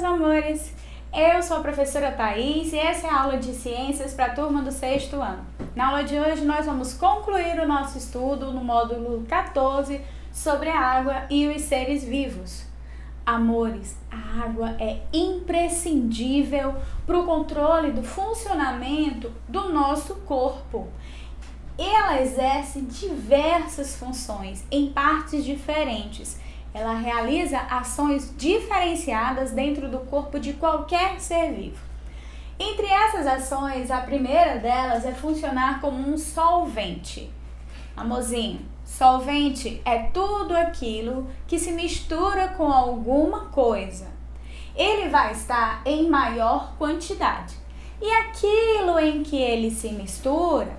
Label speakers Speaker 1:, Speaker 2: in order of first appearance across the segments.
Speaker 1: meus amores! Eu sou a professora Thaís e essa é a aula de ciências para a turma do sexto ano. Na aula de hoje nós vamos concluir o nosso estudo no módulo 14 sobre a água e os seres vivos. Amores, a água é imprescindível para o controle do funcionamento do nosso corpo. Ela exerce diversas funções em partes diferentes. Ela realiza ações diferenciadas dentro do corpo de qualquer ser vivo. Entre essas ações, a primeira delas é funcionar como um solvente. Amorzinho, solvente é tudo aquilo que se mistura com alguma coisa. Ele vai estar em maior quantidade. E aquilo em que ele se mistura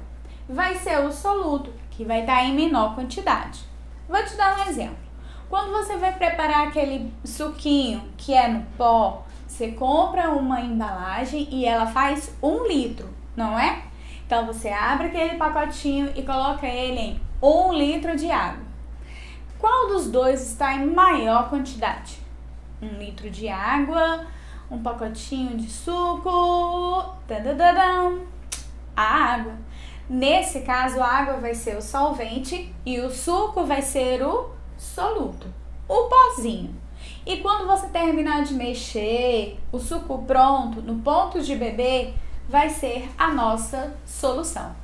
Speaker 1: vai ser o soluto, que vai estar em menor quantidade. Vou te dar um exemplo. Quando você vai preparar aquele suquinho que é no pó, você compra uma embalagem e ela faz 1 litro, não é? Então você abre aquele pacotinho e coloca ele em 1 litro de água. Qual dos dois está em maior quantidade? 1 litro de água, um pacotinho de suco, a água. Nesse caso, a água vai ser o solvente e o suco vai ser o soluto, o pozinho. E quando você terminar de mexer, o suco pronto, no ponto de beber, vai ser a nossa solução.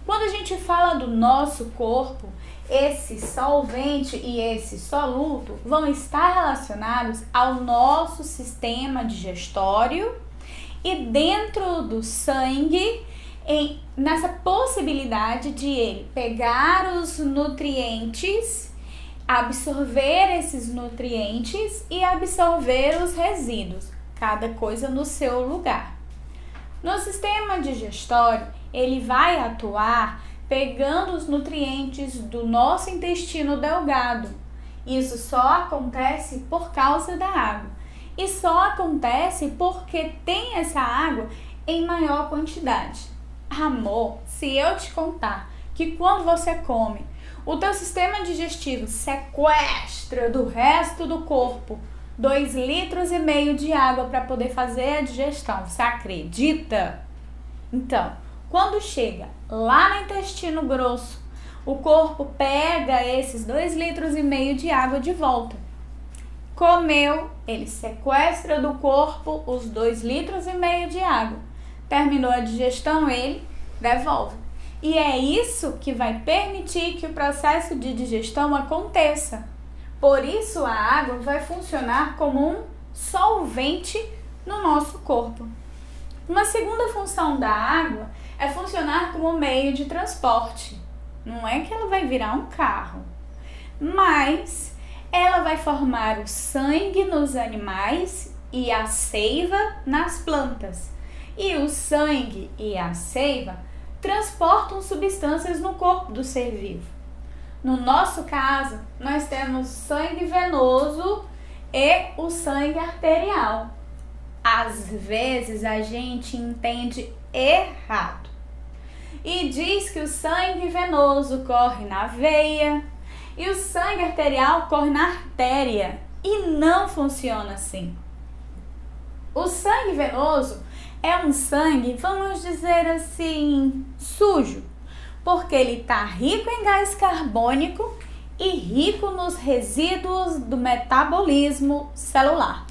Speaker 1: Quando a gente fala do nosso corpo, esse solvente e esse soluto vão estar relacionados ao nosso sistema digestório e dentro do sangue, nessa possibilidade de ele pegar os nutrientes, absorver esses nutrientes e absorver os resíduos, cada coisa no seu lugar. No sistema digestório, ele vai atuar pegando os nutrientes do nosso intestino delgado. Isso só acontece por causa da água. E só acontece porque tem essa água em maior quantidade. Amor, se eu te contar que quando você come, o teu sistema digestivo sequestra do resto do corpo 2,5 litros de água para poder fazer a digestão. Você acredita? Então, quando chega lá no intestino grosso, o corpo pega esses 2,5 litros de água de volta. Comeu, ele sequestra do corpo os 2,5 litros de água. Terminou a digestão, ele devolve. E é isso que vai permitir que o processo de digestão aconteça. Por isso, a água vai funcionar como um solvente no nosso corpo. Uma segunda função da água é funcionar como meio de transporte. Não é que ela vai virar um carro, mas ela vai formar o sangue nos animais e a seiva nas plantas. E o sangue e a seiva transportam substâncias no corpo do ser vivo. No nosso caso, nós temos sangue venoso e o sangue arterial. Às vezes a gente entende errado e diz que o sangue venoso corre na veia e o sangue arterial corre na artéria, e não funciona assim. O sangue venoso é um sangue, vamos dizer assim, sujo, porque ele está rico em gás carbônico e rico nos resíduos do metabolismo celular.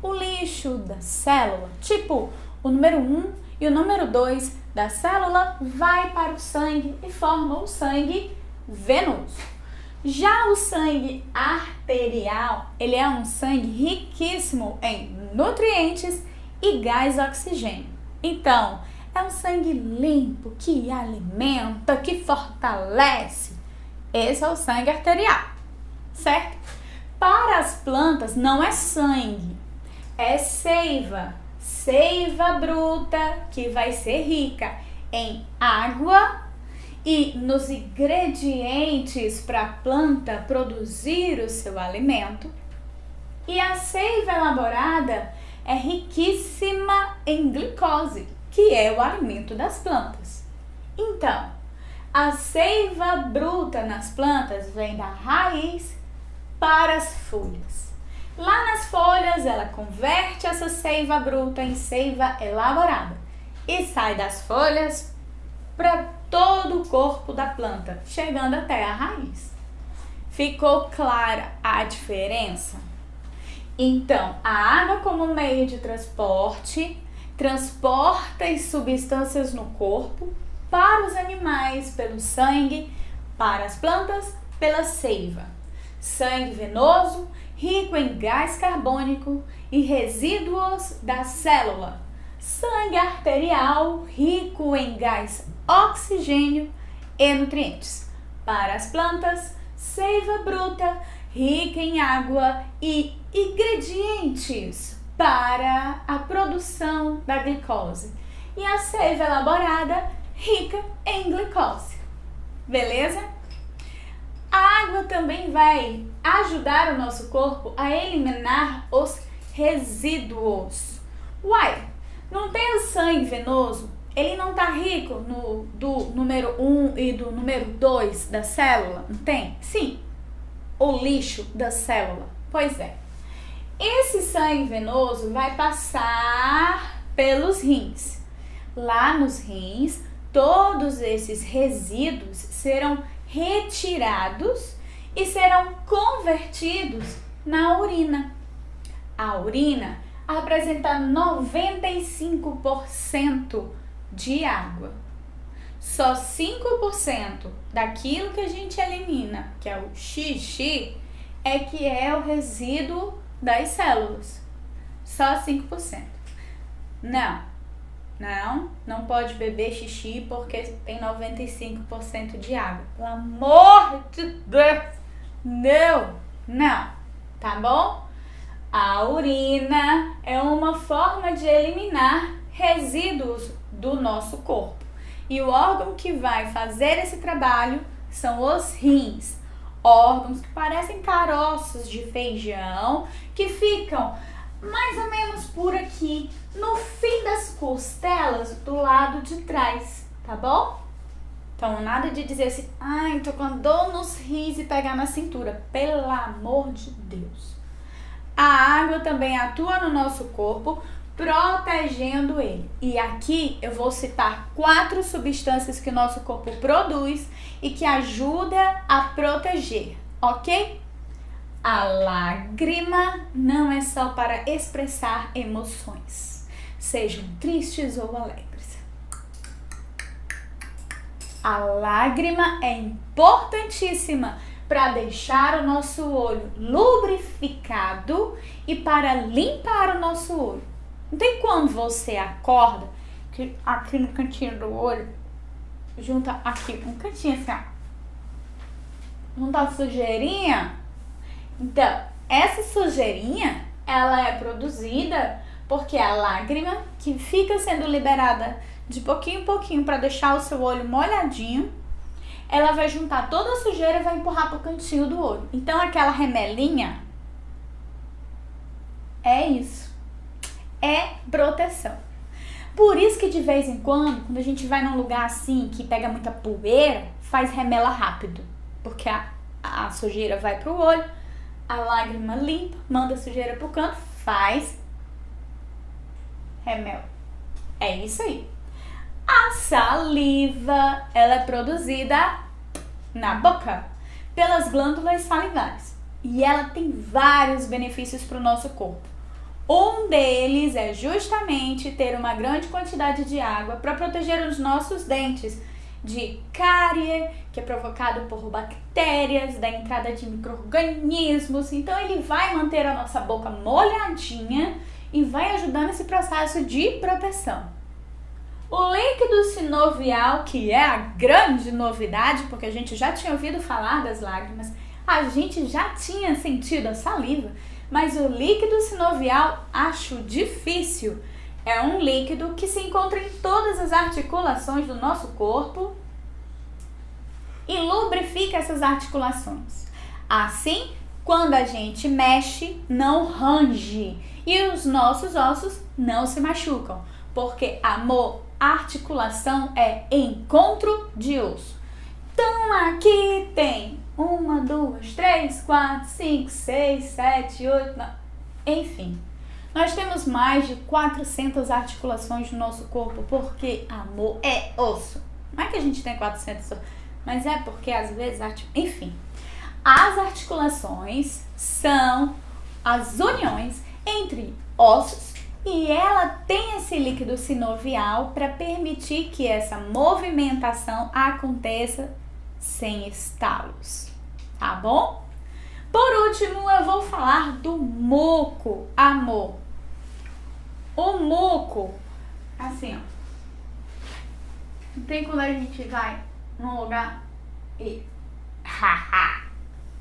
Speaker 1: O lixo da célula, tipo o número 1 e o número 2 da célula, vai para o sangue e forma o sangue venoso. Já o sangue arterial, ele é um sangue riquíssimo em nutrientes e gás oxigênio. Então, é um sangue limpo, que alimenta, que fortalece. Esse é o sangue arterial, certo? Para as plantas não é sangue, é seiva. Seiva bruta, que vai ser rica em água e nos ingredientes para a planta produzir o seu alimento. E a seiva elaborada é riquíssima em glicose, que é o alimento das plantas. Então, a seiva bruta nas plantas vem da raiz para as folhas. Lá nas folhas, ela converte essa seiva bruta em seiva elaborada e sai das folhas para todo o corpo da planta, chegando até a raiz. Ficou clara a diferença? Então, a água como meio de transporte transporta as substâncias no corpo para os animais pelo sangue, para as plantas pela seiva. Sangue venoso, rico em gás carbônico e resíduos da célula. Sangue arterial, rico em gás oxigênio e nutrientes. Para as plantas, seiva bruta, rica em água e ingredientes para a produção da glicose. E a seiva elaborada, rica em glicose. Beleza? A água também vai ajudar o nosso corpo a eliminar os resíduos. Uai, não tem o sangue venoso? Ele não tá rico do número 1 e do número 2 da célula? Não tem? Sim. O lixo da célula. Pois é. Esse sangue venoso vai passar pelos rins. Lá nos rins, todos esses resíduos serão retirados e serão convertidos na urina. A urina apresenta 95% de água. Só 5% daquilo que a gente elimina, que é o xixi, é que é o resíduo das células. Só 5%. Não pode beber xixi porque tem 95% de água. Pelo amor de Deus! Não. Tá bom? A urina é uma forma de eliminar resíduos do nosso corpo. E o órgão que vai fazer esse trabalho são os rins. Órgãos que parecem caroços de feijão, que ficam mais ou menos por aqui, no fim das costelas, do lado de trás, tá bom? Então, nada de dizer assim, ai, tô com dor nos rins e pegar na cintura. Pelo amor de Deus. A água também atua no nosso corpo, protegendo ele. E aqui eu vou citar 4 substâncias que o nosso corpo produz e que ajuda a proteger, ok? A lágrima não é só para expressar emoções, sejam tristes ou alegres. A lágrima é importantíssima para deixar o nosso olho lubrificado e para limpar o nosso olho. Não tem quando você acorda, que aqui no cantinho do olho, junta aqui, um cantinho assim, ó, junta a sujeirinha. Então, essa sujeirinha, ela é produzida porque a lágrima, que fica sendo liberada de pouquinho em pouquinho para deixar o seu olho molhadinho, ela vai juntar toda a sujeira e vai empurrar pro cantinho do olho. Então, aquela remelinha é isso. É proteção. Por isso que de vez em quando a gente vai num lugar assim que pega muita poeira, faz remela rápido. Porque a sujeira vai pro olho, a lágrima limpa, manda a sujeira pro canto, faz remela. É isso aí. A saliva, ela é produzida na boca pelas glândulas salivares. E ela tem vários benefícios para o nosso corpo. Um deles é justamente ter uma grande quantidade de água para proteger os nossos dentes de cárie, que é provocado por bactérias, da entrada de micro-organismos. Então, ele vai manter a nossa boca molhadinha e vai ajudar nesse processo de proteção. O líquido sinovial, que é a grande novidade, porque a gente já tinha ouvido falar das lágrimas, a gente já tinha sentido a saliva, mas o líquido sinovial acho difícil. É um líquido que se encontra em todas as articulações do nosso corpo e lubrifica essas articulações. Assim, quando a gente mexe, não range e os nossos ossos não se machucam, porque amor, articulação é encontro de osso. Então aqui tem 1, 2, 3, 4, 5, 6, 7, 8, 9, Enfim, nós temos mais de 400 articulações no nosso corpo, porque amor é osso. Não é que a gente tem 400, mas é porque às vezes, enfim, as articulações são as uniões entre ossos e ela tem esse líquido sinovial para permitir que essa movimentação aconteça sem estalos, tá bom? Por último, eu vou falar do muco, amor. O muco, assim, ó. Não tem quando a gente vai num lugar e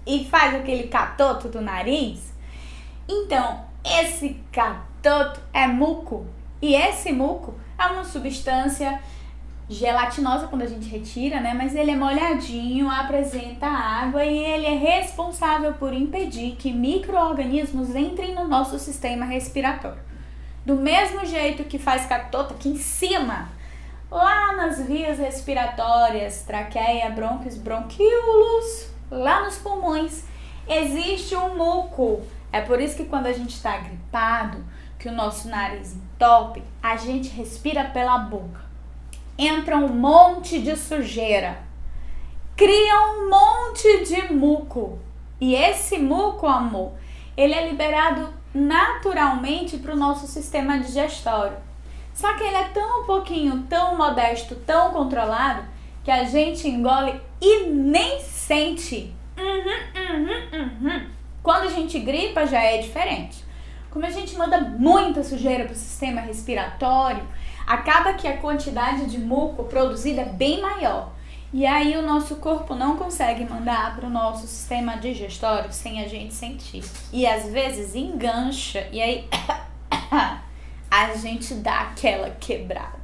Speaker 1: e faz aquele catoto do nariz? Então, esse catoto é muco. E esse muco é uma substância gelatinosa quando a gente retira, né? Mas ele é molhadinho, apresenta água e ele é responsável por impedir que micro-organismos entrem no nosso sistema respiratório. Do mesmo jeito que faz catoto aqui em cima, lá nas vias respiratórias, traqueia, brônquios, bronquíolos, lá nos pulmões, existe um muco. É por isso que quando a gente está gripado, que o nosso nariz entope, a gente respira pela boca. Entra um monte de sujeira, cria um monte de muco. E esse muco, amor, ele é liberado naturalmente para o nosso sistema digestório. Só que ele é tão pouquinho, tão modesto, tão controlado, que a gente engole e nem sente. Quando a gente gripa já é diferente. Como a gente manda muita sujeira para o sistema respiratório, acaba que a quantidade de muco produzida é bem maior. E aí o nosso corpo não consegue mandar para o nosso sistema digestório sem a gente sentir. E às vezes engancha e aí a gente dá aquela quebrada.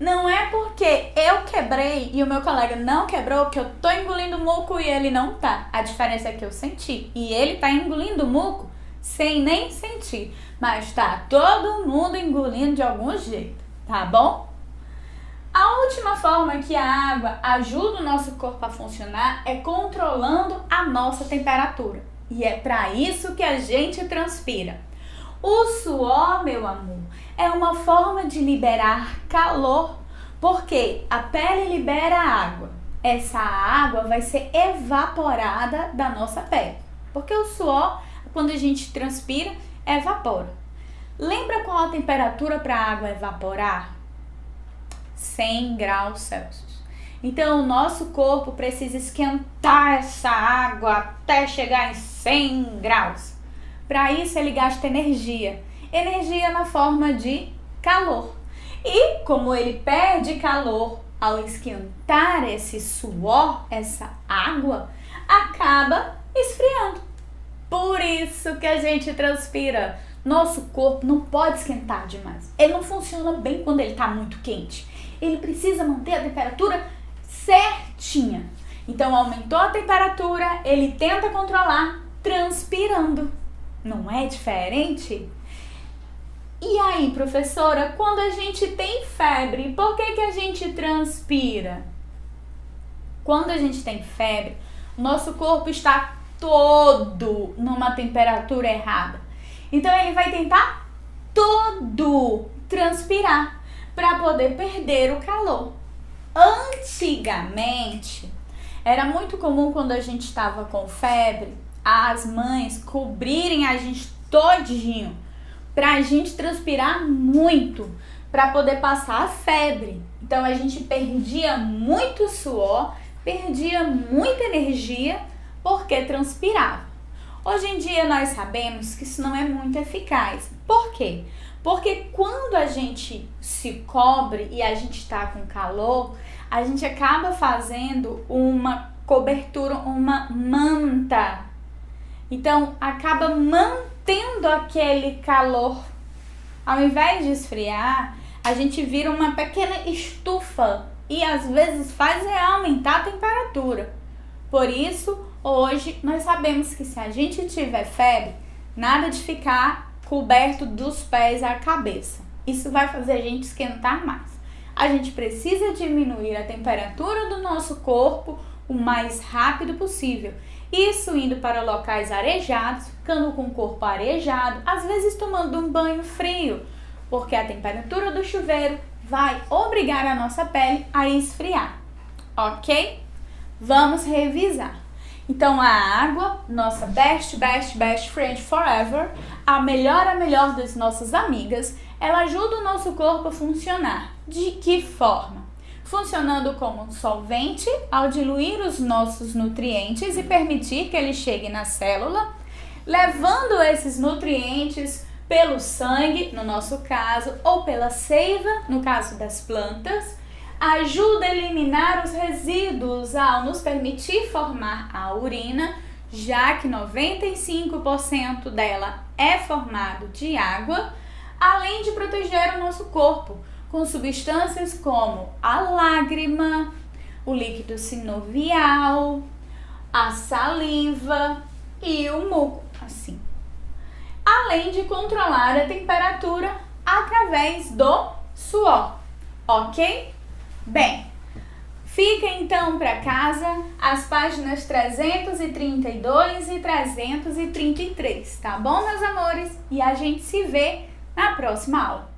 Speaker 1: Não é porque eu quebrei e o meu colega não quebrou que eu tô engolindo muco e ele não tá. A diferença é que eu senti. E ele tá engolindo muco sem nem sentir. Mas tá todo mundo engolindo de algum jeito, tá bom? A última forma que a água ajuda o nosso corpo a funcionar é controlando a nossa temperatura. E é para isso que a gente transpira. O suor, meu amor, é uma forma de liberar calor, porque a pele libera água. Essa água vai ser evaporada da nossa pele, porque o suor, quando a gente transpira, evapora. Lembra qual a temperatura para a água evaporar? 100 graus Celsius. Então, o nosso corpo precisa esquentar essa água até chegar em 100 graus. Para isso, ele gasta energia. Energia na forma de calor. E como ele perde calor ao esquentar esse suor, essa água, acaba esfriando. Por isso que a gente transpira. Nosso corpo não pode esquentar demais. Ele não funciona bem quando ele está muito quente. Ele precisa manter a temperatura certinha. Então, aumentou a temperatura, ele tenta controlar transpirando. Não é diferente? E aí, professora, quando a gente tem febre, por que a gente transpira? Quando a gente tem febre, nosso corpo está todo numa temperatura errada. Então, ele vai tentar todo transpirar para poder perder o calor. Antigamente, era muito comum quando a gente estava com febre, as mães cobrirem a gente todinho pra gente transpirar muito, pra poder passar a febre. Então a gente perdia muito suor, perdia muita energia porque transpirava. Hoje em dia nós sabemos que isso não é muito eficaz. Por quê? Porque quando a gente se cobre e a gente está com calor, a gente acaba fazendo uma cobertura, uma manta. Então, acaba mantendo aquele calor. Ao invés de esfriar, a gente vira uma pequena estufa e às vezes faz aumentar a temperatura. Por isso, hoje, nós sabemos que se a gente tiver febre, nada de ficar coberto dos pés à cabeça. Isso vai fazer a gente esquentar mais. A gente precisa diminuir a temperatura do nosso corpo o mais rápido possível. Isso indo para locais arejados, ficando com o corpo arejado, às vezes tomando um banho frio, porque a temperatura do chuveiro vai obrigar a nossa pele a esfriar, ok? Vamos revisar. Então a água, nossa best friend forever, a melhor das nossas amigas, ela ajuda o nosso corpo a funcionar. De que forma? Funcionando como um solvente ao diluir os nossos nutrientes e permitir que eles cheguem na célula, levando esses nutrientes pelo sangue, no nosso caso, ou pela seiva, no caso das plantas, ajuda a eliminar os resíduos ao nos permitir formar a urina, já que 95% dela é formado de água, além de proteger o nosso corpo com substâncias como a lágrima, o líquido sinovial, a saliva e o muco, assim. Além de controlar a temperatura através do suor, ok? Bem, fica então para casa as páginas 332 e 333, tá bom, meus amores? E a gente se vê na próxima aula.